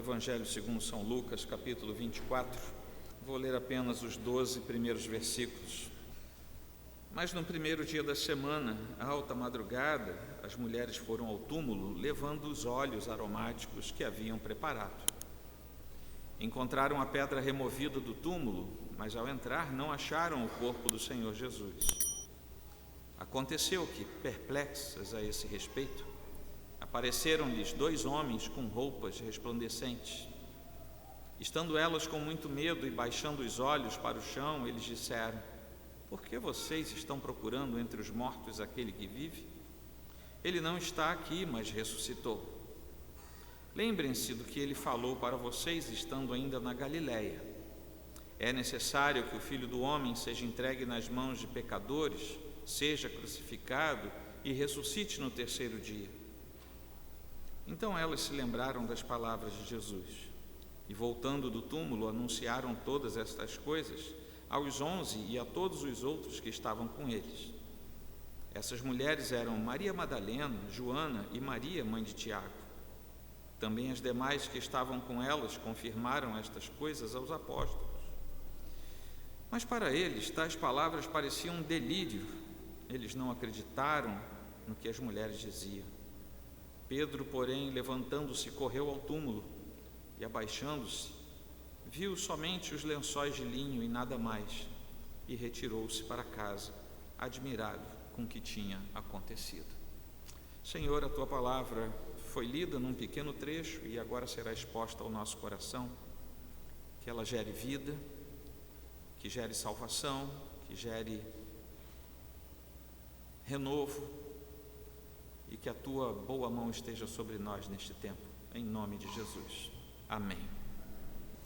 Evangelho segundo São Lucas, capítulo 24. Vou ler apenas os 12 primeiros versículos. Mas no primeiro dia da semana, à alta madrugada, as mulheres foram ao túmulo, levando os óleos aromáticos que haviam preparado. Encontraram a pedra removida do túmulo, mas ao entrar não acharam o corpo do Senhor Jesus. Aconteceu que, perplexas a esse respeito, apareceram-lhes 2 homens com roupas resplandecentes. Estando elas com muito medo e baixando os olhos para o chão, eles disseram: por que vocês estão procurando entre os mortos aquele que vive? Ele não está aqui, mas ressuscitou. Lembrem-se do que ele falou para vocês estando ainda na Galiléia. É necessário que o Filho do Homem seja entregue nas mãos de pecadores, seja crucificado e ressuscite no terceiro dia. Então elas se lembraram das palavras de Jesus e, voltando do túmulo, anunciaram todas estas coisas aos 11 e a todos os outros que estavam com eles. Essas mulheres eram Maria Madalena, Joana e Maria, mãe de Tiago. Também as demais que estavam com elas confirmaram estas coisas aos apóstolos. Mas para eles tais palavras pareciam um delírio. Eles não acreditaram no que as mulheres diziam. Pedro, porém, levantando-se, correu ao túmulo e, abaixando-se, viu somente os lençóis de linho e nada mais, e retirou-se para casa, admirado com o que tinha acontecido. Senhor, a tua palavra foi lida num pequeno trecho e agora será exposta ao nosso coração, que ela gere vida, que gere salvação, que gere renovo, e que a tua boa mão esteja sobre nós neste tempo, em nome de Jesus. Amém.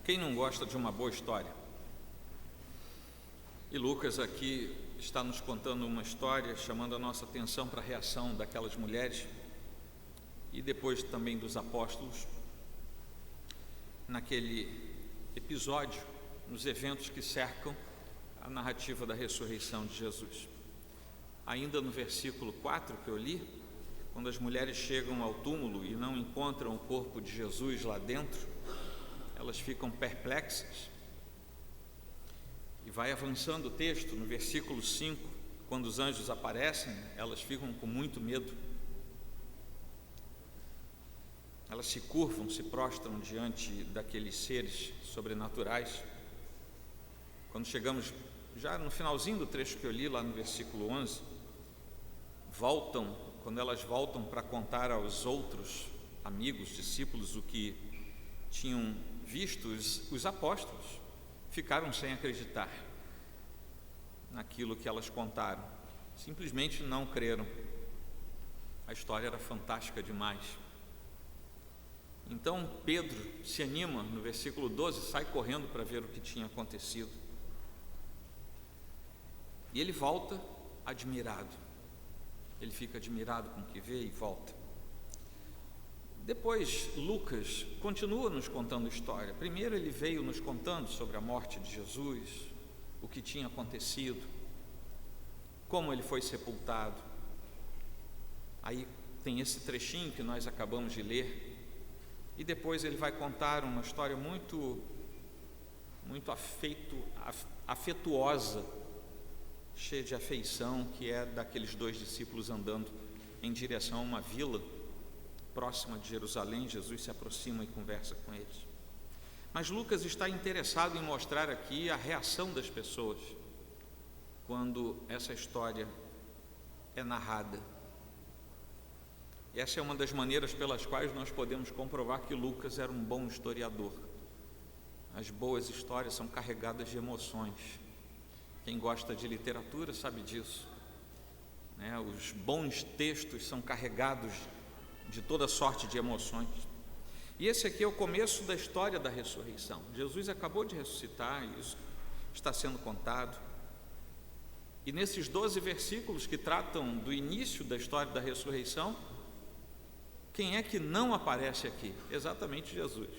Quem não gosta de uma boa história? E Lucas aqui está nos contando uma história, chamando a nossa atenção para a reação daquelas mulheres e depois também dos apóstolos, naquele episódio, nos eventos que cercam a narrativa da ressurreição de Jesus. Ainda no versículo 4 que eu li, quando as mulheres chegam ao túmulo e não encontram o corpo de Jesus lá dentro, elas ficam perplexas. E vai avançando o texto, no versículo 5, quando os anjos aparecem, elas ficam com muito medo. Elas se curvam, se prostram diante daqueles seres sobrenaturais. Quando chegamos já no finalzinho do trecho que eu li, lá no versículo 11, quando elas voltam para contar aos outros amigos, discípulos, o que tinham visto, os apóstolos ficaram sem acreditar naquilo que elas contaram, simplesmente não creram. A história era fantástica demais. Então Pedro se anima, no versículo 12, sai correndo para ver o que tinha acontecido. E ele volta admirado. Ele fica admirado com o que vê e volta. Depois Lucas continua nos contando a história. Primeiro ele veio nos contando sobre a morte de Jesus, o que tinha acontecido, como ele foi sepultado. Aí tem esse trechinho que nós acabamos de ler. E depois ele vai contar uma história muito afetuosa, cheia de afeição, que é daqueles 2 discípulos andando em direção a uma vila próxima de Jerusalém. Jesus se aproxima e conversa com eles. Mas Lucas está interessado em mostrar aqui a reação das pessoas quando essa história é narrada. E essa é uma das maneiras pelas quais nós podemos comprovar que Lucas era um bom historiador. As boas histórias são carregadas de emoções. Quem gosta de literatura sabe disso, né? Os bons textos são carregados de toda sorte de emoções. E esse aqui é o começo da história da ressurreição. Jesus acabou de ressuscitar, e isso está sendo contado. E nesses 12 versículos que tratam do início da história da ressurreição, quem é que não aparece aqui? Exatamente Jesus.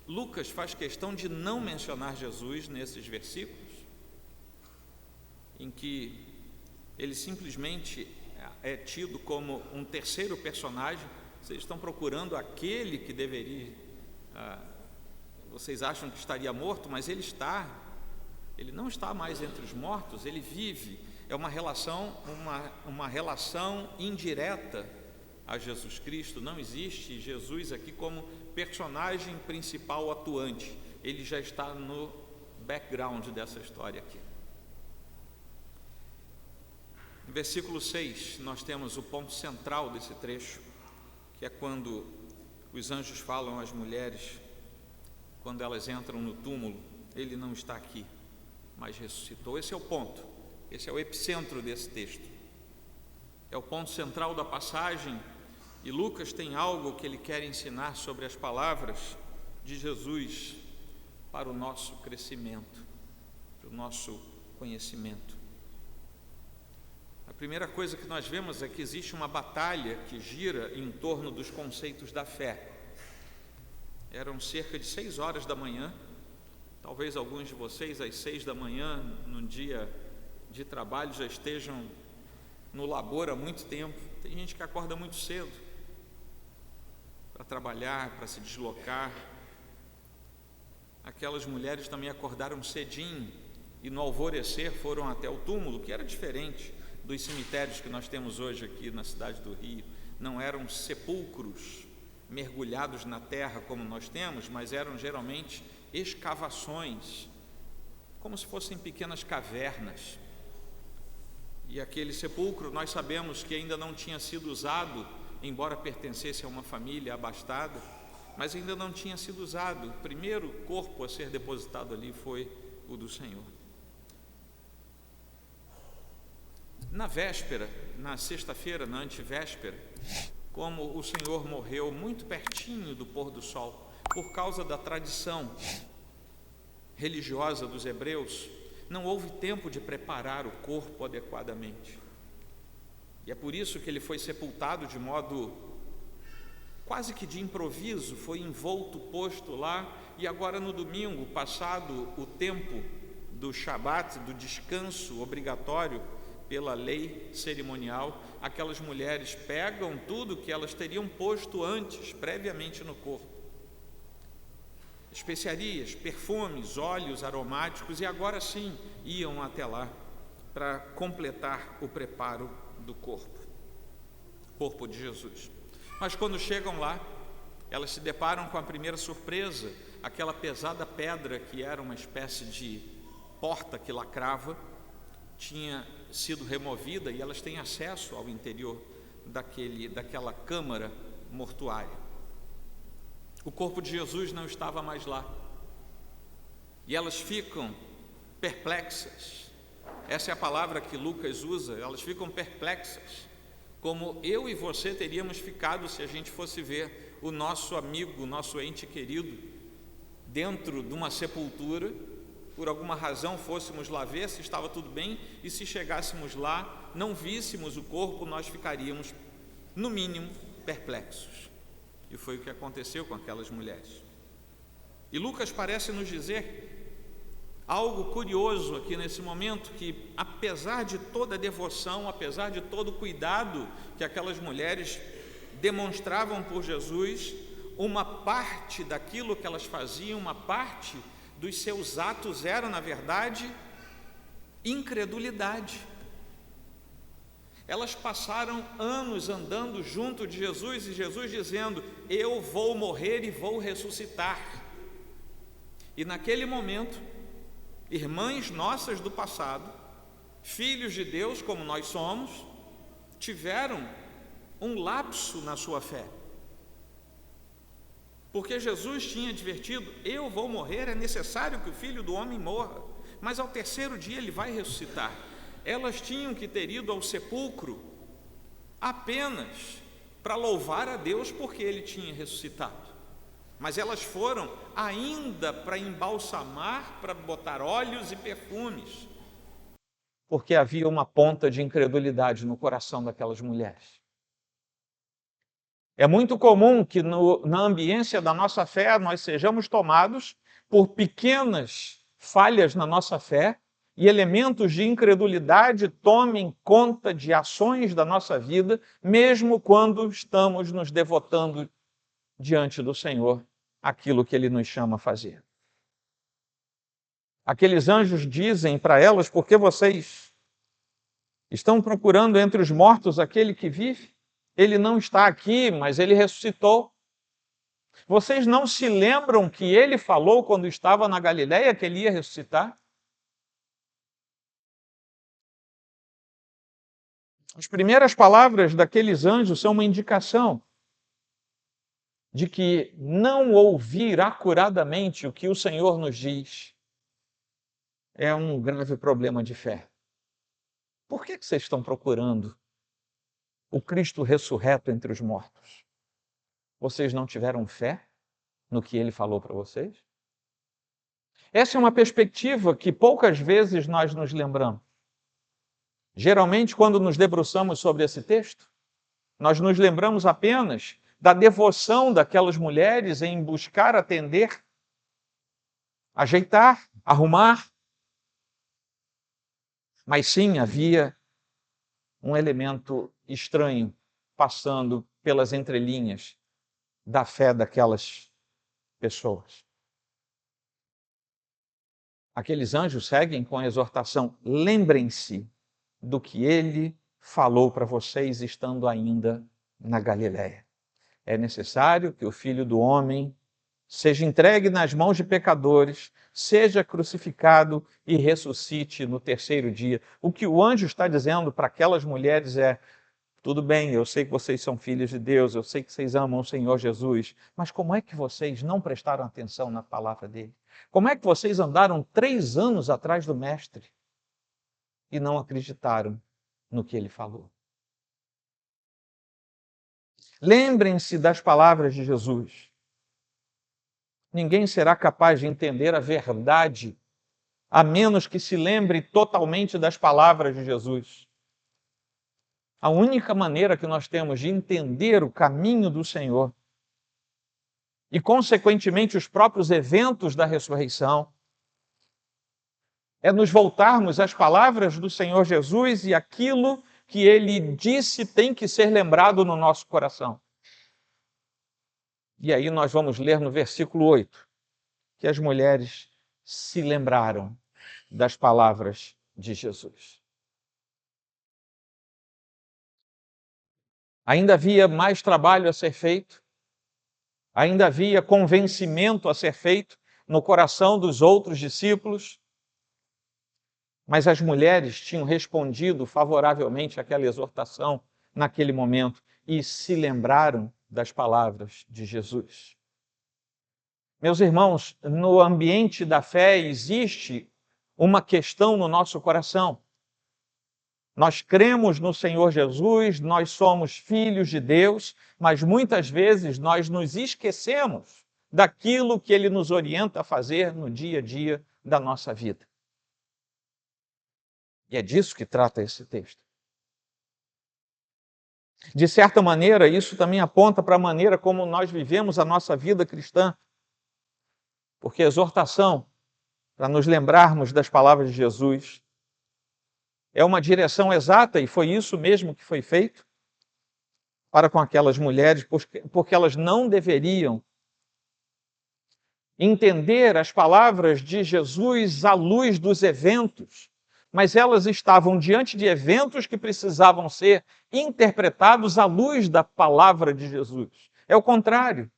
Lucas faz questão de não mencionar Jesus nesses versículos, em que ele simplesmente é tido como um terceiro personagem. Vocês estão procurando aquele que deveria vocês acham que estaria morto, mas ele está. Ele não está mais entre os mortos, ele vive. É uma relação indireta a Jesus Cristo. Não existe Jesus aqui como personagem principal atuante. Ele já está no background dessa história aqui. No versículo 6, nós temos o ponto central desse trecho, que é quando os anjos falam às mulheres, quando elas entram no túmulo, ele não está aqui, mas ressuscitou. Esse é o ponto, esse é o epicentro desse texto. É o ponto central da passagem, e Lucas tem algo que ele quer ensinar sobre as palavras de Jesus para o nosso crescimento, para o nosso conhecimento. A primeira coisa que nós vemos é que existe uma batalha que gira em torno dos conceitos da fé. Eram cerca de 6 horas da manhã, talvez alguns de vocês às 6 da manhã, num dia de trabalho, já estejam no labor há muito tempo. Tem gente que acorda muito cedo para trabalhar, para se deslocar. Aquelas mulheres também acordaram cedinho e no alvorecer foram até o túmulo, que era diferente dos cemitérios que nós temos hoje aqui na cidade do Rio. Não eram sepulcros mergulhados na terra como nós temos, mas eram geralmente escavações, como se fossem pequenas cavernas. E aquele sepulcro nós sabemos que ainda não tinha sido usado, embora pertencesse a uma família abastada, mas ainda não tinha sido usado. O primeiro corpo a ser depositado ali foi o do Senhor. Na véspera, na sexta-feira, na antevéspera, como o Senhor morreu muito pertinho do pôr do sol, por causa da tradição religiosa dos hebreus, não houve tempo de preparar o corpo adequadamente. E é por isso que ele foi sepultado de modo quase que de improviso, foi envolto, posto lá, e agora no domingo, passado o tempo do Shabat, do descanso obrigatório, pela lei cerimonial, aquelas mulheres pegam tudo que elas teriam posto antes, previamente no corpo. Especiarias, perfumes, óleos aromáticos, e agora sim iam até lá para completar o preparo do corpo de Jesus. Mas quando chegam lá, elas se deparam com a primeira surpresa, aquela pesada pedra que era uma espécie de porta que lacrava, tinha sido removida e elas têm acesso ao interior daquela câmara mortuária. O corpo de Jesus não estava mais lá. E elas ficam perplexas. Essa é a palavra que Lucas usa, elas ficam perplexas, como eu e você teríamos ficado se a gente fosse ver o nosso amigo, o nosso ente querido, dentro de uma sepultura. Por alguma razão fôssemos lá ver se estava tudo bem, e se chegássemos lá, não víssemos o corpo, nós ficaríamos, no mínimo, perplexos. E foi o que aconteceu com aquelas mulheres. E Lucas parece nos dizer algo curioso aqui nesse momento, que apesar de toda a devoção, apesar de todo o cuidado que aquelas mulheres demonstravam por Jesus, uma parte daquilo que elas faziam, uma parte dos seus atos era, na verdade, incredulidade. Elas passaram anos andando junto de Jesus, e Jesus dizendo: eu vou morrer e vou ressuscitar. E naquele momento, irmãs nossas do passado, filhos de Deus como nós somos, tiveram um lapso na sua fé. Porque Jesus tinha advertido: eu vou morrer, é necessário que o Filho do Homem morra, mas ao terceiro dia ele vai ressuscitar. Elas tinham que ter ido ao sepulcro apenas para louvar a Deus porque ele tinha ressuscitado, mas elas foram ainda para embalsamar, para botar óleos e perfumes, porque havia uma ponta de incredulidade no coração daquelas mulheres. É muito comum que na ambiência da nossa fé nós sejamos tomados por pequenas falhas na nossa fé e elementos de incredulidade tomem conta de ações da nossa vida, mesmo quando estamos nos devotando diante do Senhor aquilo que ele nos chama a fazer. Aqueles anjos dizem para elas: porque vocês estão procurando entre os mortos aquele que vive? Ele não está aqui, mas ele ressuscitou. Vocês não se lembram que ele falou quando estava na Galileia que ele ia ressuscitar? As primeiras palavras daqueles anjos são uma indicação de que não ouvir acuradamente o que o Senhor nos diz é um grave problema de fé. Por que vocês estão procurando o Cristo ressurreto entre os mortos? Vocês não tiveram fé no que ele falou para vocês? Essa é uma perspectiva que poucas vezes nós nos lembramos. Geralmente, quando nos debruçamos sobre esse texto, nós nos lembramos apenas da devoção daquelas mulheres em buscar atender, ajeitar, arrumar. Mas sim, havia um elemento estranho passando pelas entrelinhas da fé daquelas pessoas. Aqueles anjos seguem com a exortação: lembrem-se do que ele falou para vocês estando ainda na Galileia. É necessário que o Filho do Homem seja entregue nas mãos de pecadores, seja crucificado e ressuscite no terceiro dia. O que o anjo está dizendo para aquelas mulheres é: tudo bem, eu sei que vocês são filhos de Deus, eu sei que vocês amam o Senhor Jesus, mas como é que vocês não prestaram atenção na palavra dele? Como é que vocês andaram 3 anos atrás do Mestre e não acreditaram no que ele falou? Lembrem-se das palavras de Jesus. Ninguém será capaz de entender a verdade a menos que se lembre totalmente das palavras de Jesus. A única maneira que nós temos de entender o caminho do Senhor e, consequentemente, os próprios eventos da ressurreição é nos voltarmos às palavras do Senhor Jesus e aquilo que ele disse tem que ser lembrado no nosso coração. E aí nós vamos ler no versículo 8 que as mulheres se lembraram das palavras de Jesus. Ainda havia mais trabalho a ser feito, ainda havia convencimento a ser feito no coração dos outros discípulos, mas as mulheres tinham respondido favoravelmente àquela exortação naquele momento e se lembraram das palavras de Jesus. Meus irmãos, no ambiente da fé existe uma questão no nosso coração. Nós cremos no Senhor Jesus, nós somos filhos de Deus, mas muitas vezes nós nos esquecemos daquilo que ele nos orienta a fazer no dia a dia da nossa vida. E é disso que trata esse texto. De certa maneira, isso também aponta para a maneira como nós vivemos a nossa vida cristã. Porque a exortação, para nos lembrarmos das palavras de Jesus, é uma direção exata, e foi isso mesmo que foi feito para com aquelas mulheres, porque elas não deveriam entender as palavras de Jesus à luz dos eventos, mas elas estavam diante de eventos que precisavam ser interpretados à luz da palavra de Jesus. É o contrário.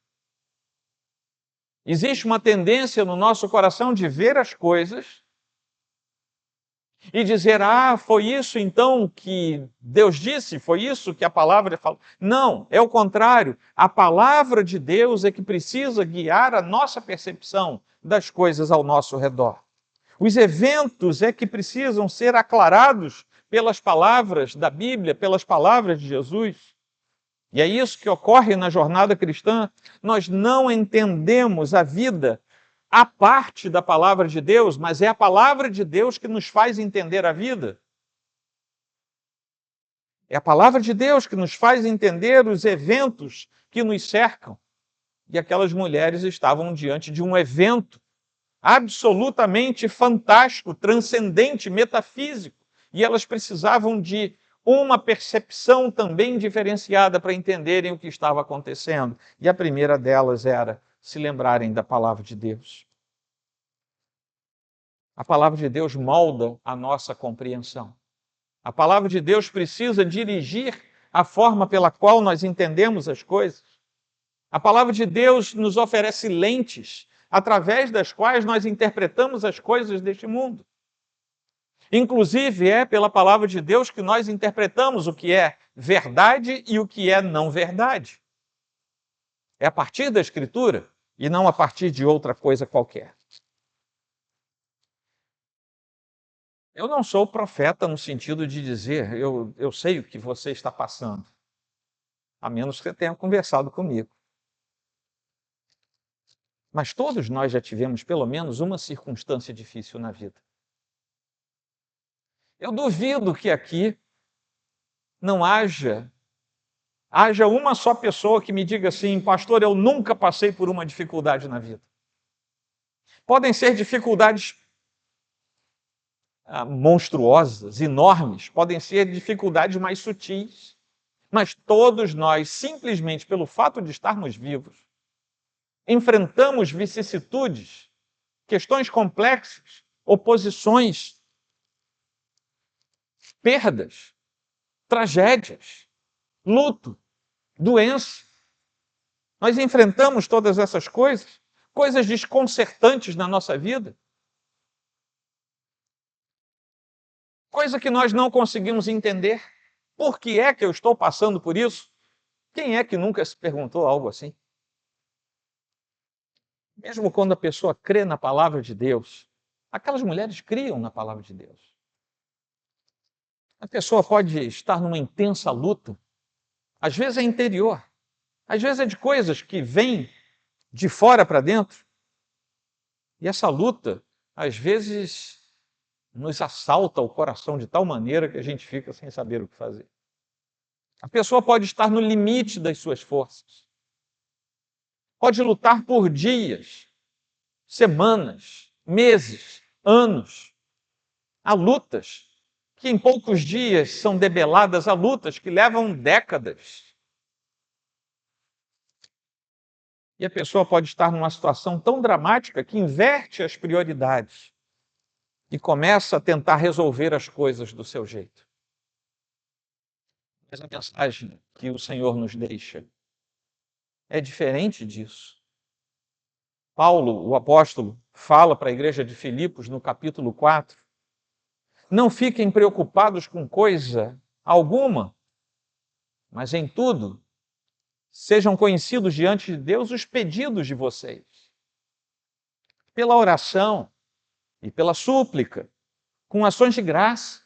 Existe uma tendência no nosso coração de ver as coisas e dizer: foi isso então que Deus disse, foi isso que a palavra falou. Não, é o contrário. A palavra de Deus é que precisa guiar a nossa percepção das coisas ao nosso redor. Os eventos é que precisam ser aclarados pelas palavras da Bíblia, pelas palavras de Jesus. E é isso que ocorre na jornada cristã. Nós não entendemos a vida à parte da palavra de Deus, mas é a palavra de Deus que nos faz entender a vida. É a palavra de Deus que nos faz entender os eventos que nos cercam. E aquelas mulheres estavam diante de um evento absolutamente fantástico, transcendente, metafísico. E elas precisavam de uma percepção também diferenciada para entenderem o que estava acontecendo. E a primeira delas era: se lembrarem da palavra de Deus. A palavra de Deus molda a nossa compreensão. A palavra de Deus precisa dirigir a forma pela qual nós entendemos as coisas. A palavra de Deus nos oferece lentes através das quais nós interpretamos as coisas deste mundo. Inclusive, é pela palavra de Deus que nós interpretamos o que é verdade e o que é não verdade. É a partir da Escritura e não a partir de outra coisa qualquer. Eu não sou profeta no sentido de dizer, eu sei o que você está passando, a menos que você tenha conversado comigo. Mas todos nós já tivemos pelo menos uma circunstância difícil na vida. Eu duvido que aqui não haja uma só pessoa que me diga assim, pastor, eu nunca passei por uma dificuldade na vida. Podem ser dificuldades monstruosas, enormes, podem ser dificuldades mais sutis, mas todos nós, simplesmente pelo fato de estarmos vivos, enfrentamos vicissitudes, questões complexas, oposições, perdas, tragédias, luto, doença. Nós enfrentamos todas essas coisas, coisas desconcertantes na nossa vida, coisa que nós não conseguimos entender. Por que é que eu estou passando por isso? Quem é que nunca se perguntou algo assim? Mesmo quando a pessoa crê na palavra de Deus, aquelas mulheres criam na palavra de Deus. A pessoa pode estar numa intensa luta, às vezes é interior, às vezes é de coisas que vêm de fora para dentro. E essa luta, às vezes, nos assalta o coração de tal maneira que a gente fica sem saber o que fazer. A pessoa pode estar no limite das suas forças. Pode lutar por dias, semanas, meses, anos. Há lutas que em poucos dias são debeladas, há lutas que levam décadas. E a pessoa pode estar numa situação tão dramática que inverte as prioridades e começa a tentar resolver as coisas do seu jeito. Mas a mensagem que o Senhor nos deixa é diferente disso. Paulo, o apóstolo, fala para a igreja de Filipos, no capítulo 4, não fiquem preocupados com coisa alguma, mas em tudo, sejam conhecidos diante de Deus os pedidos de vocês. Pela oração e pela súplica, com ações de graça.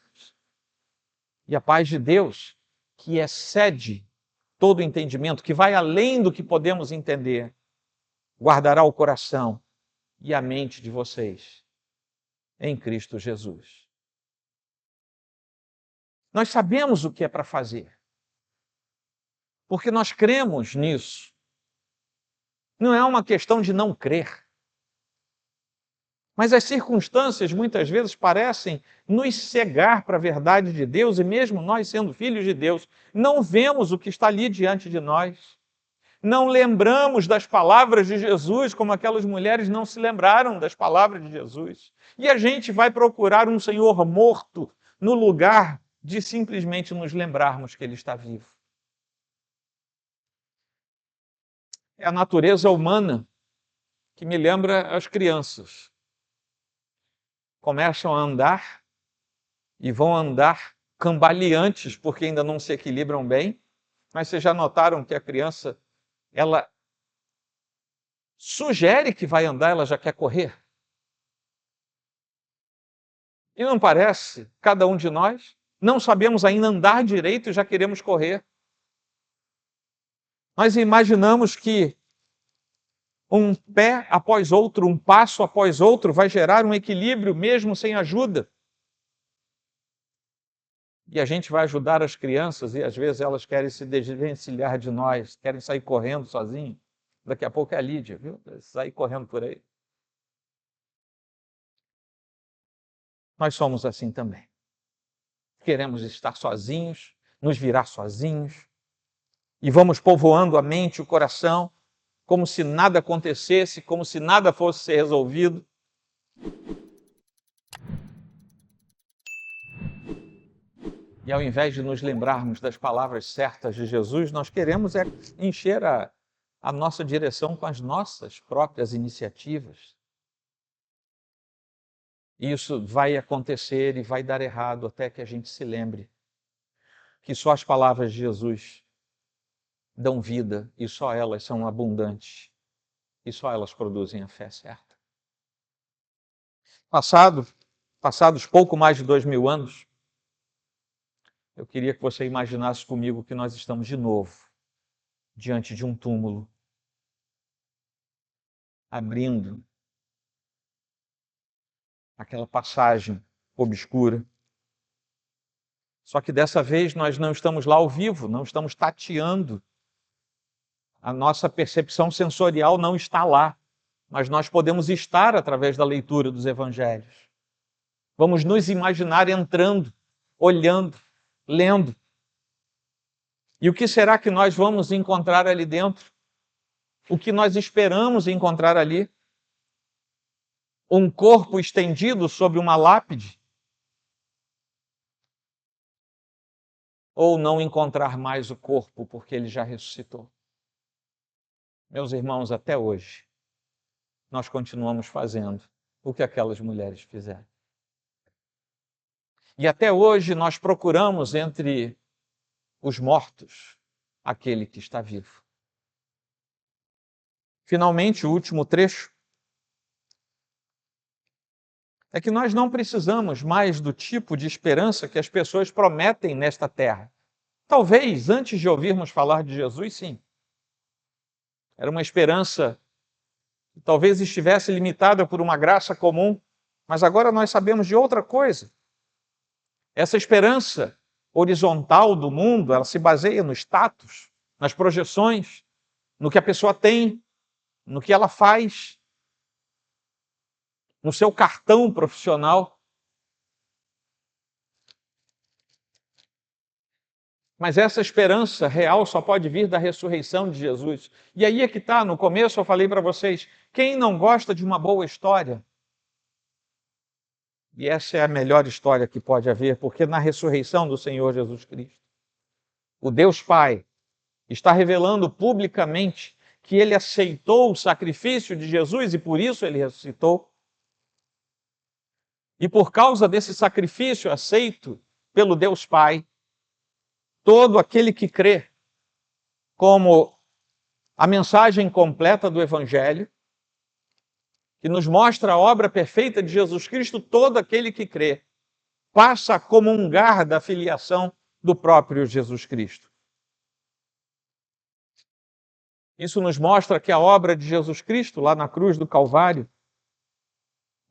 E a paz de Deus, que excede todo entendimento, que vai além do que podemos entender, guardará o coração e a mente de vocês em Cristo Jesus. Nós sabemos o que é para fazer, porque nós cremos nisso. Não é uma questão de não crer. Mas as circunstâncias muitas vezes parecem nos cegar para a verdade de Deus, e mesmo nós sendo filhos de Deus, não vemos o que está ali diante de nós. Não lembramos das palavras de Jesus, como aquelas mulheres não se lembraram das palavras de Jesus. E a gente vai procurar um Senhor morto no lugar de simplesmente nos lembrarmos que Ele está vivo. É a natureza humana que me lembra as crianças. Começam a andar e vão andar cambaleantes porque ainda não se equilibram bem. Mas vocês já notaram que a criança, ela sugere que vai andar, ela já quer correr? E não parece, cada um de nós, não sabemos ainda andar direito e já queremos correr. Nós imaginamos que um pé após outro, um passo após outro, vai gerar um equilíbrio mesmo sem ajuda. E a gente vai ajudar as crianças e às vezes elas querem se desvencilhar de nós, querem sair correndo sozinhas. Daqui a pouco é a Lídia, viu? Sair correndo por aí. Nós somos assim também. Queremos estar sozinhos, nos virar sozinhos, e vamos povoando a mente e o coração como se nada acontecesse, como se nada fosse ser resolvido. E ao invés de nos lembrarmos das palavras certas de Jesus, nós queremos encher a nossa direção com as nossas próprias iniciativas. E isso vai acontecer e vai dar errado até que a gente se lembre que só as palavras de Jesus dão vida e só elas são abundantes e só elas produzem a fé certa. Passados pouco mais de 2000 anos, eu queria que você imaginasse comigo que nós estamos de novo diante de um túmulo, abrindo aquela passagem obscura. Só que dessa vez nós não estamos lá ao vivo, não estamos tateando. A nossa percepção sensorial não está lá, mas nós podemos estar através da leitura dos evangelhos. Vamos nos imaginar entrando, olhando, lendo. E o que será que nós vamos encontrar ali dentro? O que nós esperamos encontrar ali? Um corpo estendido sobre uma lápide? Ou não encontrar mais o corpo porque ele já ressuscitou? Meus irmãos, até hoje, nós continuamos fazendo o que aquelas mulheres fizeram. E até hoje nós procuramos entre os mortos aquele que está vivo. Finalmente, o último trecho é que nós não precisamos mais do tipo de esperança que as pessoas prometem nesta terra. Talvez, antes de ouvirmos falar de Jesus, sim. Era uma esperança que talvez estivesse limitada por uma graça comum, mas agora nós sabemos de outra coisa. Essa esperança horizontal do mundo, ela se baseia no status, nas projeções, no que a pessoa tem, no que ela faz, no seu cartão profissional. Mas essa esperança real só pode vir da ressurreição de Jesus. E aí é que está, no começo eu falei para vocês, quem não gosta de uma boa história? E essa é a melhor história que pode haver, porque na ressurreição do Senhor Jesus Cristo, o Deus Pai está revelando publicamente que ele aceitou o sacrifício de Jesus e por isso ele ressuscitou. E por causa desse sacrifício aceito pelo Deus Pai, todo aquele que crê como a mensagem completa do Evangelho, que nos mostra a obra perfeita de Jesus Cristo, todo aquele que crê passa a comungar da filiação do próprio Jesus Cristo. Isso nos mostra que a obra de Jesus Cristo, lá na cruz do Calvário,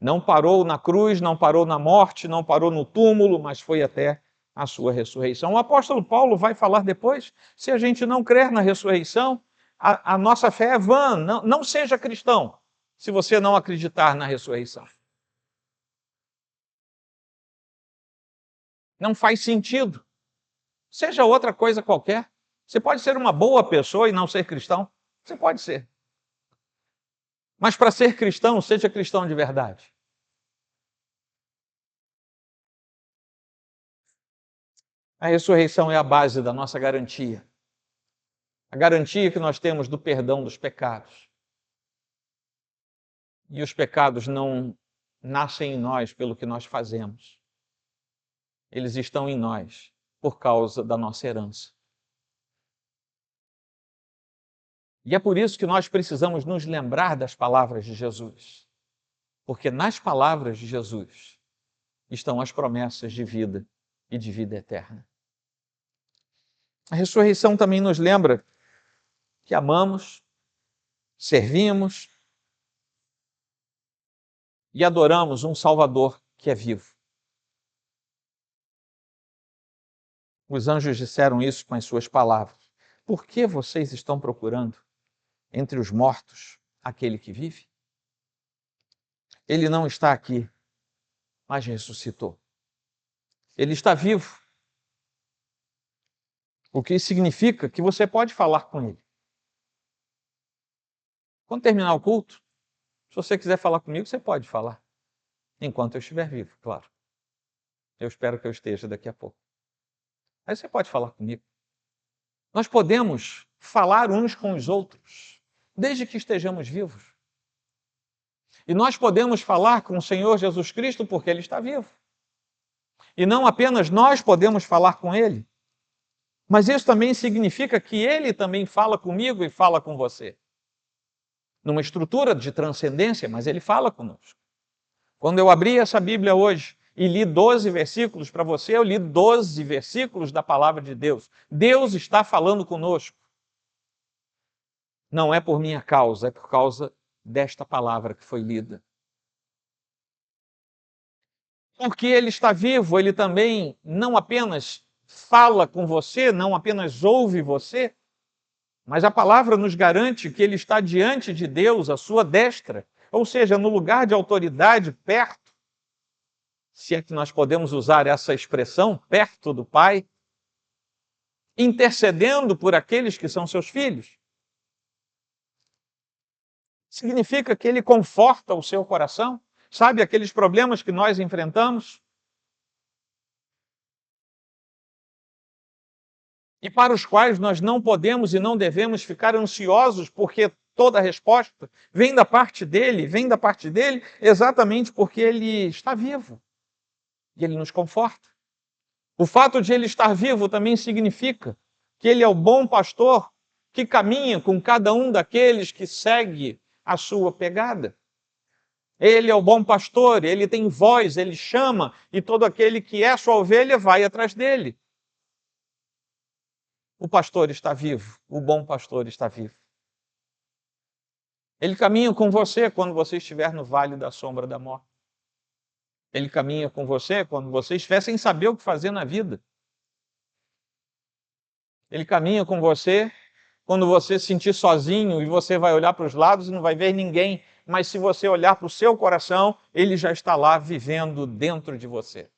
não parou na cruz, não parou na morte, não parou no túmulo, mas foi até a sua ressurreição. O apóstolo Paulo vai falar depois, se a gente não crer na ressurreição, a nossa fé é vã. Não seja cristão se você não acreditar na ressurreição. Não faz sentido. Seja outra coisa qualquer. Você pode ser uma boa pessoa e não ser cristão. Você pode ser. Mas para ser cristão, seja cristão de verdade. A ressurreição é a base da nossa garantia. A garantia que nós temos do perdão dos pecados. E os pecados não nascem em nós pelo que nós fazemos. Eles estão em nós por causa da nossa herança. E é por isso que nós precisamos nos lembrar das palavras de Jesus. Porque nas palavras de Jesus estão as promessas de vida e de vida eterna. A ressurreição também nos lembra que amamos, servimos e adoramos um Salvador que é vivo. Os anjos disseram isso com as suas palavras. Por que vocês estão procurando entre os mortos aquele que vive? Ele não está aqui, mas ressuscitou. Ele está vivo. O que significa que você pode falar com ele. Quando terminar o culto, se você quiser falar comigo, você pode falar. Enquanto eu estiver vivo, claro. Eu espero que eu esteja daqui a pouco. Aí você pode falar comigo. Nós podemos falar uns com os outros, desde que estejamos vivos. E nós podemos falar com o Senhor Jesus Cristo porque Ele está vivo. E não apenas nós podemos falar com Ele, mas isso também significa que Ele também fala comigo e fala com você. Numa estrutura de transcendência, mas Ele fala conosco. Quando eu abri essa Bíblia hoje e li 12 versículos para você, eu li 12 versículos da palavra de Deus. Deus está falando conosco. Não é por minha causa, é por causa desta palavra que foi lida. Porque Ele está vivo, Ele também não apenas fala com você, não apenas ouve você, mas a palavra nos garante que Ele está diante de Deus, à sua destra, ou seja, no lugar de autoridade, perto, se é que nós podemos usar essa expressão, perto do Pai, intercedendo por aqueles que são seus filhos. Significa que Ele conforta o seu coração, sabe aqueles problemas que nós enfrentamos? E para os quais nós não podemos e não devemos ficar ansiosos, porque toda a resposta vem da parte dele exatamente porque Ele está vivo. E Ele nos conforta. O fato de Ele estar vivo também significa que Ele é o bom pastor que caminha com cada um daqueles que segue a sua pegada. Ele é o bom pastor, Ele tem voz, Ele chama, e todo aquele que é sua ovelha vai atrás dele. O pastor está vivo, o bom pastor está vivo. Ele caminha com você quando você estiver no vale da sombra da morte. Ele caminha com você quando você estiver sem saber o que fazer na vida. Ele caminha com você quando você se sentir sozinho e você vai olhar para os lados e não vai ver ninguém. Mas se você olhar para o seu coração, Ele já está lá vivendo dentro de você.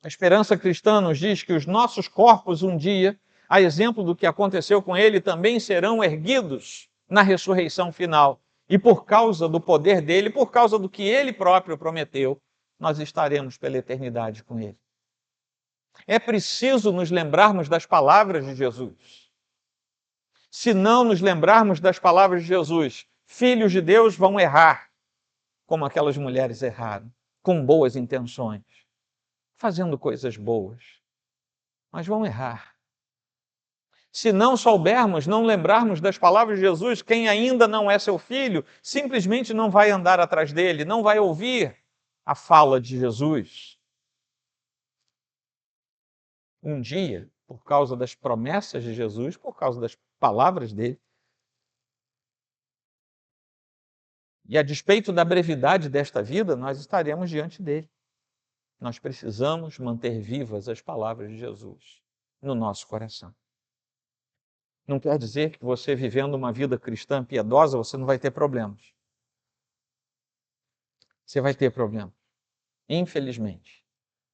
A esperança cristã nos diz que os nossos corpos um dia, a exemplo do que aconteceu com Ele, também serão erguidos na ressurreição final. E por causa do poder dele, por causa do que Ele próprio prometeu, nós estaremos pela eternidade com Ele. É preciso nos lembrarmos das palavras de Jesus. Se não nos lembrarmos das palavras de Jesus, filhos de Deus vão errar, como aquelas mulheres erraram, com boas intenções, fazendo coisas boas, mas vão errar. Se não soubermos, não lembrarmos das palavras de Jesus, quem ainda não é seu filho, simplesmente não vai andar atrás dele, não vai ouvir a fala de Jesus. Um dia, por causa das promessas de Jesus, por causa das palavras dele, e a despeito da brevidade desta vida, nós estaremos diante dele. Nós precisamos manter vivas as palavras de Jesus no nosso coração. Não quer dizer que você vivendo uma vida cristã piedosa, você não vai ter problemas. Você vai ter problemas. Infelizmente.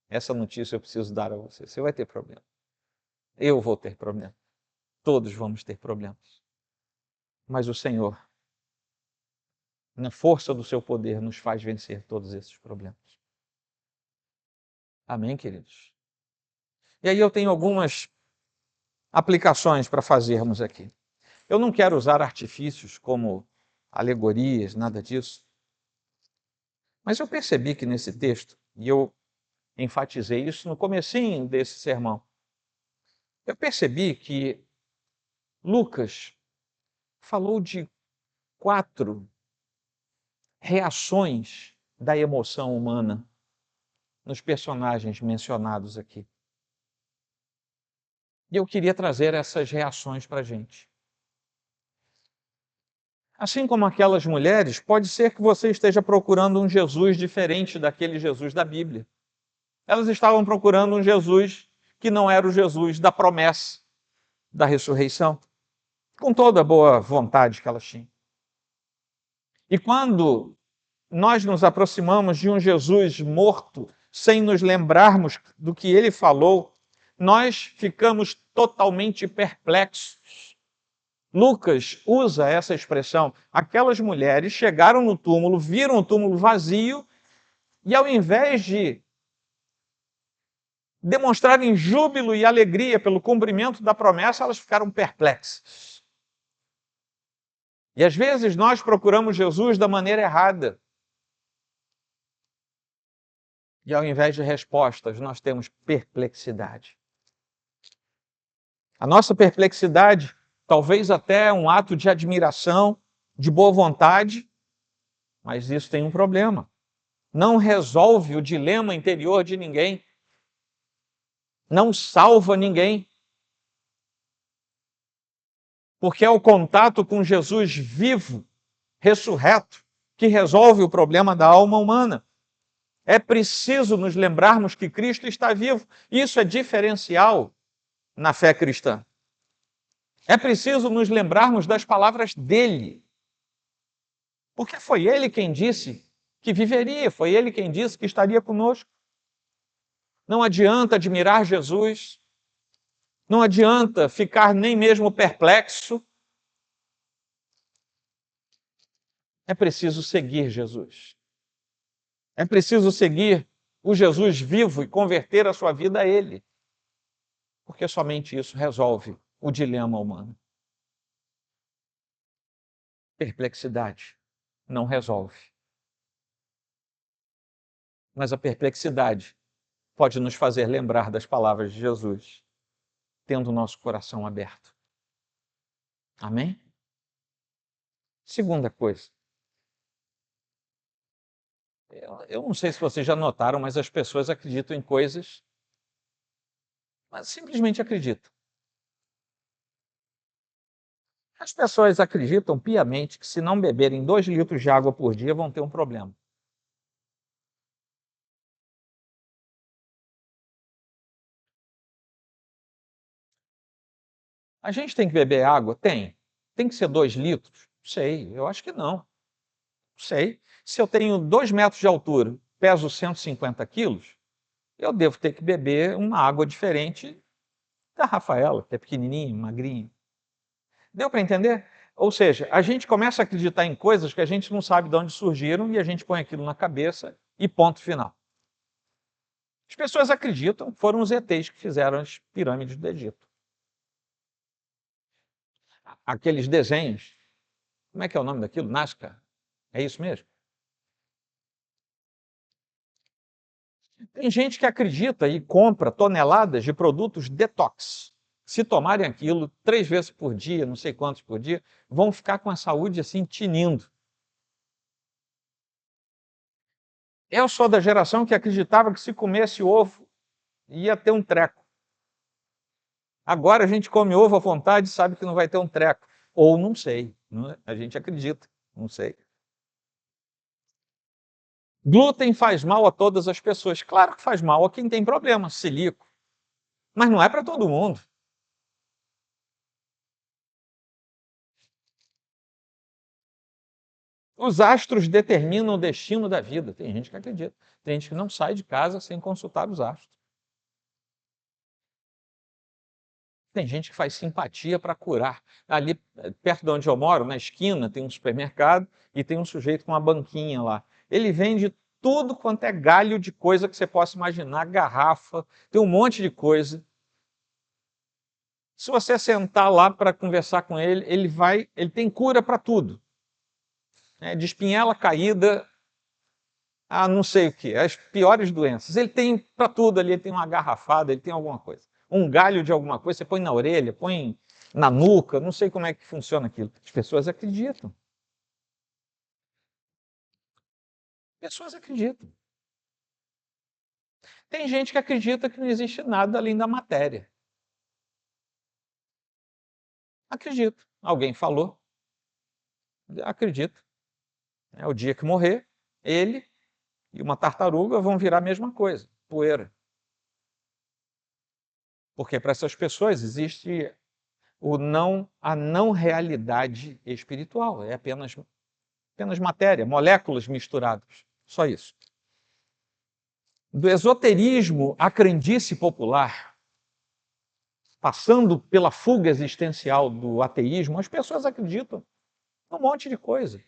Essa notícia eu preciso dar a você. Você vai ter problema. Eu vou ter problema. Todos vamos ter problemas. Mas o Senhor, na força do seu poder, nos faz vencer todos esses problemas. Amém, queridos? E aí eu tenho algumas aplicações para fazermos aqui. Eu não quero usar artifícios como alegorias, nada disso. Mas eu percebi que nesse texto, e eu enfatizei isso no comecinho desse sermão, eu percebi que Lucas falou de 4 reações da emoção humana nos personagens mencionados aqui. E eu queria trazer essas reações para a gente. Assim como aquelas mulheres, pode ser que você esteja procurando um Jesus diferente daquele Jesus da Bíblia. Elas estavam procurando um Jesus que não era o Jesus da promessa da ressurreição, com toda a boa vontade que elas tinham. E quando nós nos aproximamos de um Jesus morto, sem nos lembrarmos do que ele falou, nós ficamos totalmente perplexos. Lucas usa essa expressão. Aquelas mulheres chegaram no túmulo, viram o túmulo vazio, e ao invés de demonstrarem júbilo e alegria pelo cumprimento da promessa, elas ficaram perplexas. E às vezes nós procuramos Jesus da maneira errada. E ao invés de respostas, nós temos perplexidade. A nossa perplexidade, talvez até um ato de admiração, de boa vontade, mas isso tem um problema. Não resolve o dilema interior de ninguém. Não salva ninguém. Porque é o contato com Jesus vivo, ressurreto, que resolve o problema da alma humana. É preciso nos lembrarmos que Cristo está vivo. Isso é diferencial na fé cristã. É preciso nos lembrarmos das palavras dele. Porque foi ele quem disse que viveria, foi ele quem disse que estaria conosco. Não adianta admirar Jesus, não adianta ficar nem mesmo perplexo. É preciso seguir Jesus. É preciso seguir o Jesus vivo e converter a sua vida a ele. Porque somente isso resolve o dilema humano. Perplexidade não resolve. Mas a perplexidade pode nos fazer lembrar das palavras de Jesus, tendo o nosso coração aberto. Amém? Segunda coisa. Eu não sei se vocês já notaram, mas as pessoas acreditam em coisas, mas simplesmente acreditam. As pessoas acreditam piamente que se não beberem 2 litros de água por dia vão ter um problema. A gente tem que beber água? Tem. Tem que ser 2 litros? Sei, eu acho que não. Sei. Se eu tenho 2 metros de altura, peso 150 quilos, eu devo ter que beber uma água diferente da Rafaela, que é pequenininha, magrinha. Deu para entender? Ou seja, a gente começa a acreditar em coisas que a gente não sabe de onde surgiram e a gente põe aquilo na cabeça e ponto final. As pessoas acreditam que foram os ETs que fizeram as pirâmides do Egito. Aqueles desenhos, como é que é o nome daquilo? Nazca? É isso mesmo? Tem gente que acredita e compra toneladas de produtos detox. Se tomarem aquilo 3 vezes por dia, não sei quantos por dia, vão ficar com a saúde assim tinindo. Eu sou da geração que acreditava que se comesse ovo ia ter um treco. Agora a gente come ovo à vontade e sabe que não vai ter um treco. Ou não sei, não é? A gente acredita, não sei. Glúten faz mal a todas as pessoas. Claro que faz mal a quem tem problema, celíaco. Mas não é para todo mundo. Os astros determinam o destino da vida. Tem gente que acredita. Tem gente que não sai de casa sem consultar os astros. Tem gente que faz simpatia para curar. Ali, perto de onde eu moro, na esquina, tem um supermercado e tem um sujeito com uma banquinha lá. Ele vende tudo quanto é galho de coisa que você possa imaginar, garrafa, tem um monte de coisa. Se você sentar lá para conversar com ele, ele tem cura para tudo. De espinhela caída a não sei o que, as piores doenças. Ele tem para tudo ali, ele tem uma garrafada, ele tem alguma coisa. Um galho de alguma coisa, você põe na orelha, põe na nuca, não sei como é que funciona aquilo. As pessoas acreditam. Pessoas acreditam. Tem gente que acredita que não existe nada além da matéria. Acredito. Alguém falou. Acredito. O dia que morrer, ele e uma tartaruga vão virar a mesma coisa, poeira. Porque para essas pessoas existe a não realidade espiritual, é apenas matéria, moléculas misturadas, só isso. Do esoterismo à crendice popular, passando pela fuga existencial do ateísmo, as pessoas acreditam num monte de coisa.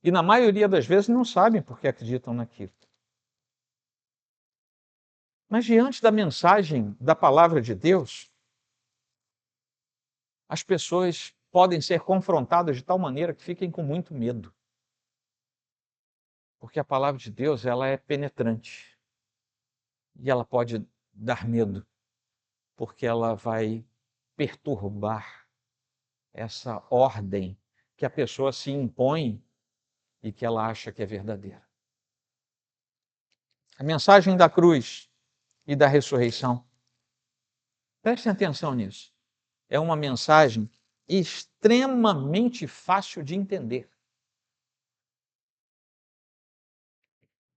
E na maioria das vezes não sabem por que acreditam naquilo. Mas diante da mensagem da palavra de Deus, as pessoas podem ser confrontadas de tal maneira que fiquem com muito medo. Porque a palavra de Deus, ela é penetrante. E ela pode dar medo, porque ela vai perturbar essa ordem que a pessoa se impõe e que ela acha que é verdadeira. A mensagem da cruz e da ressurreição, prestem atenção nisso, é uma mensagem extremamente fácil de entender.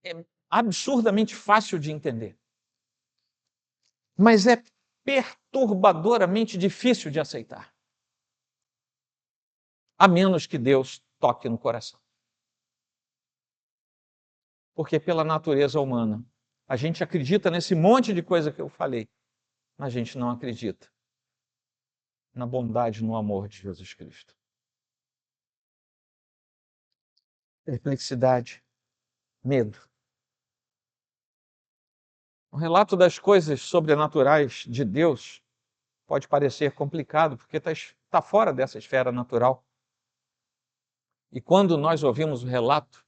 É absurdamente fácil de entender. Mas é perturbadoramente difícil de aceitar. A menos que Deus toque no coração. Porque pela natureza humana, a gente acredita nesse monte de coisa que eu falei, mas a gente não acredita na bondade, no amor de Jesus Cristo. Perplexidade, medo. O relato das coisas sobrenaturais de Deus pode parecer complicado, porque está fora dessa esfera natural. E quando nós ouvimos o relato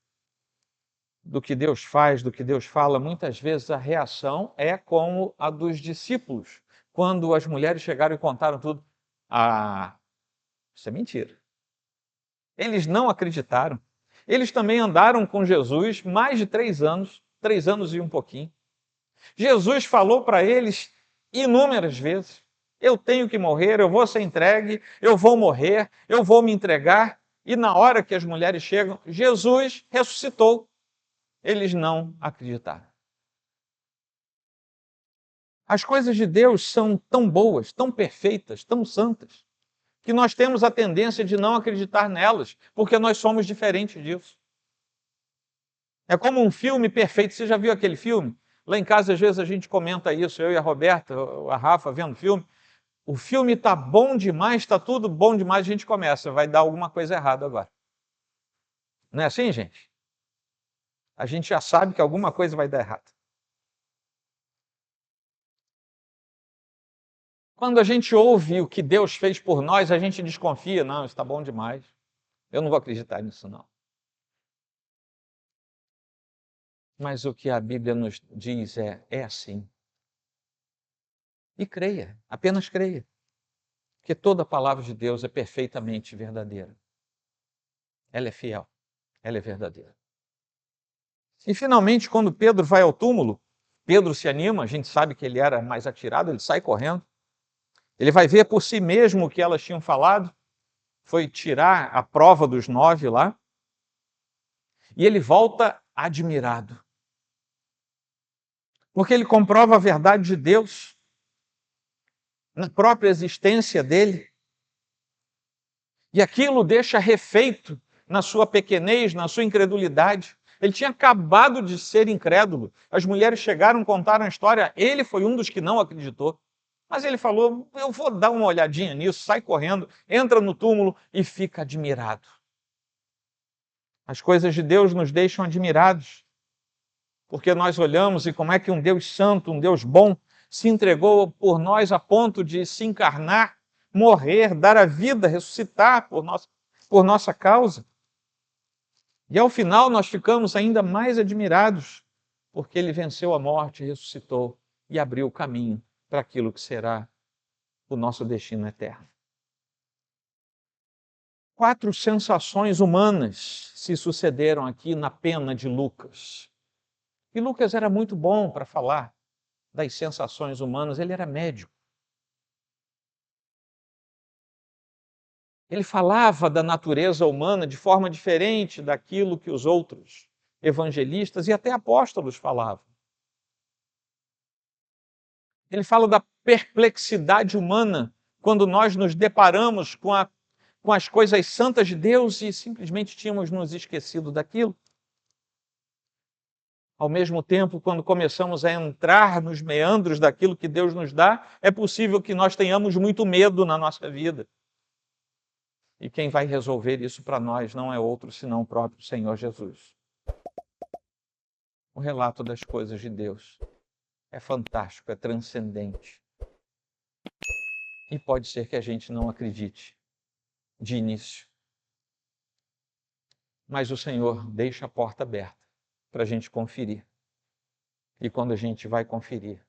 do que Deus faz, do que Deus fala, muitas vezes a reação é como a dos discípulos, quando as mulheres chegaram e contaram tudo. Ah, isso é mentira. Eles não acreditaram. Eles também andaram com Jesus mais de 3 anos e um pouquinho. Jesus falou para eles inúmeras vezes: eu tenho que morrer, eu vou ser entregue, eu vou morrer, eu vou me entregar. E na hora que as mulheres chegam, Jesus ressuscitou. Eles não acreditaram. As coisas de Deus são tão boas, tão perfeitas, tão santas, que nós temos a tendência de não acreditar nelas, porque nós somos diferentes disso. É como um filme perfeito. Você já viu aquele filme? Lá em casa, às vezes, a gente comenta isso, eu e a Roberta, a Rafa, vendo o filme. O filme está bom demais, está tudo bom demais, a gente começa, vai dar alguma coisa errada agora. Não é assim, gente? A gente já sabe que alguma coisa vai dar errado. Quando a gente ouve o que Deus fez por nós, a gente desconfia. Não, está bom demais. Eu não vou acreditar nisso, não. Mas o que a Bíblia nos diz é assim. E creia, apenas creia. Porque toda a palavra de Deus é perfeitamente verdadeira. Ela é fiel, ela é verdadeira. E finalmente, quando Pedro vai ao túmulo, Pedro se anima, a gente sabe que ele era mais atirado, ele sai correndo. Ele vai ver por si mesmo o que elas tinham falado, foi tirar a prova dos 9 lá, e ele volta admirado. Porque ele comprova a verdade de Deus na própria existência dele. E aquilo deixa refeito na sua pequenez, na sua incredulidade. Ele tinha acabado de ser incrédulo. As mulheres chegaram, contaram a história, ele foi um dos que não acreditou. Mas ele falou: eu vou dar uma olhadinha nisso, sai correndo, entra no túmulo e fica admirado. As coisas de Deus nos deixam admirados, porque nós olhamos e como é que um Deus santo, um Deus bom, se entregou por nós a ponto de se encarnar, morrer, dar a vida, ressuscitar por nossa causa. E ao final nós ficamos ainda mais admirados, porque ele venceu a morte, ressuscitou e abriu o caminho para aquilo que será o nosso destino eterno. 4 sensações humanas se sucederam aqui na pena de Lucas. E Lucas era muito bom para falar das sensações humanas, ele era médico. Ele falava da natureza humana de forma diferente daquilo que os outros evangelistas e até apóstolos falavam. Ele fala da perplexidade humana quando nós nos deparamos com as coisas santas de Deus e simplesmente tínhamos nos esquecido daquilo. Ao mesmo tempo, quando começamos a entrar nos meandros daquilo que Deus nos dá, é possível que nós tenhamos muito medo na nossa vida. E quem vai resolver isso para nós não é outro senão o próprio Senhor Jesus. O relato das coisas de Deus é fantástico, é transcendente. E pode ser que a gente não acredite de início. Mas o Senhor deixa a porta aberta para a gente conferir. E quando a gente vai conferir,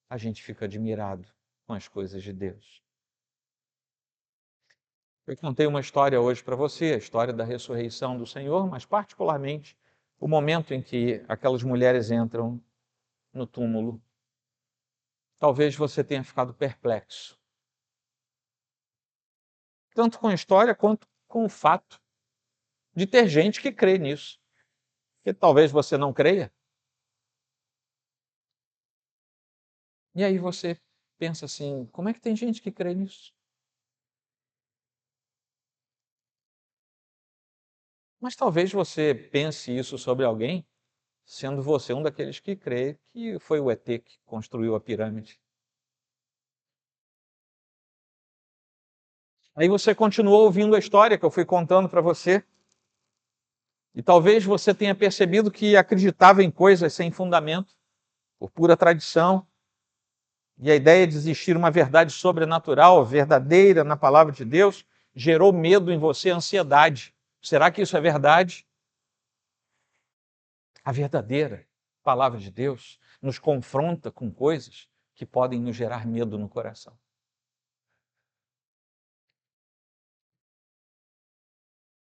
a gente fica admirado com as coisas de Deus. Eu contei uma história hoje para você, a história da ressurreição do Senhor, mas particularmente o momento em que aquelas mulheres entram no túmulo. Talvez você tenha ficado perplexo, tanto com a história quanto com o fato de ter gente que crê nisso, que talvez você não creia. E aí você pensa assim, como é que tem gente que crê nisso? Mas talvez você pense isso sobre alguém, sendo você um daqueles que crê que foi o ET que construiu a pirâmide. Aí você continuou ouvindo a história que eu fui contando para você. E talvez você tenha percebido que acreditava em coisas sem fundamento, por pura tradição. E a ideia de existir uma verdade sobrenatural, verdadeira na palavra de Deus, gerou medo em você, ansiedade. Será que isso é verdade? A verdadeira palavra de Deus nos confronta com coisas que podem nos gerar medo no coração.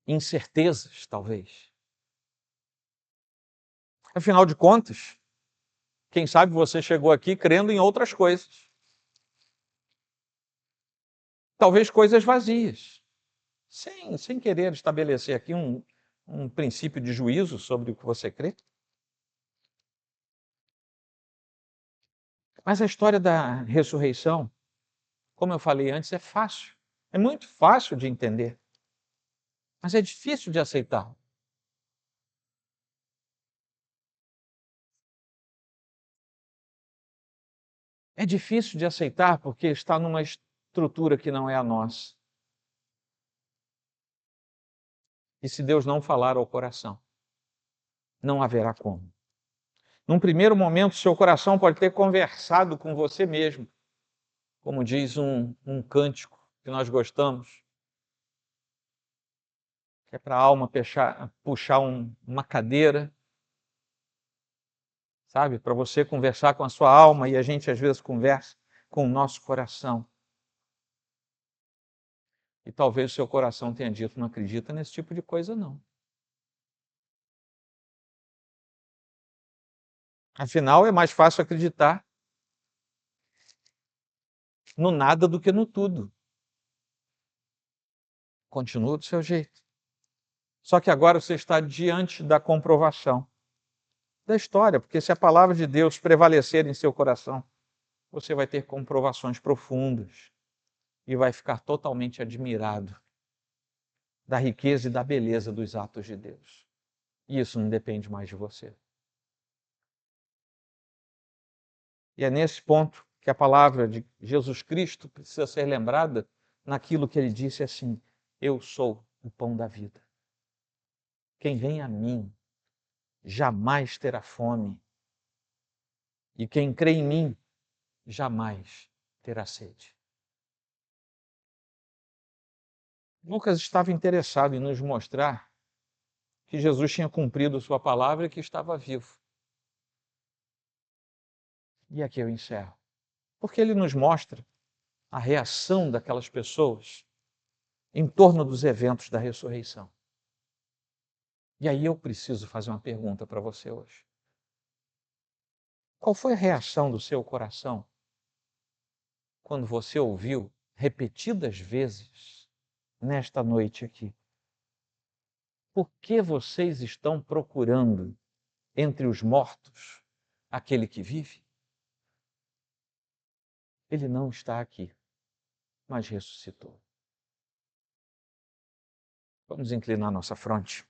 Incertezas, talvez. Afinal de contas, quem sabe você chegou aqui crendo em outras coisas. Talvez coisas vazias, sem querer estabelecer aqui um princípio de juízo sobre o que você crê. Mas a história da ressurreição, como eu falei antes, é fácil. É muito fácil de entender. Mas é difícil de aceitar. É difícil de aceitar porque está numa estrutura que não é a nossa. E se Deus não falar ao coração, não haverá como. Num primeiro momento, seu coração pode ter conversado com você mesmo, como diz um cântico que nós gostamos, que é para a alma puxar uma cadeira, sabe? Para você conversar com a sua alma, e a gente às vezes conversa com o nosso coração. E talvez o seu coração tenha dito, não acredita nesse tipo de coisa não. Afinal, é mais fácil acreditar no nada do que no tudo. Continua do seu jeito. Só que agora você está diante da comprovação da história, porque se a palavra de Deus prevalecer em seu coração, você vai ter comprovações profundas e vai ficar totalmente admirado da riqueza e da beleza dos atos de Deus. E isso não depende mais de você. E é nesse ponto que a palavra de Jesus Cristo precisa ser lembrada naquilo que ele disse assim: eu sou o pão da vida. Quem vem a mim jamais terá fome, e quem crê em mim jamais terá sede. Lucas estava interessado em nos mostrar que Jesus tinha cumprido sua palavra e que estava vivo. E aqui eu encerro. Porque ele nos mostra a reação daquelas pessoas em torno dos eventos da ressurreição. E aí eu preciso fazer uma pergunta para você hoje. Qual foi a reação do seu coração quando você ouviu repetidas vezes nesta noite aqui? Por que vocês estão procurando entre os mortos aquele que vive? Ele não está aqui, mas ressuscitou. Vamos inclinar nossa fronte.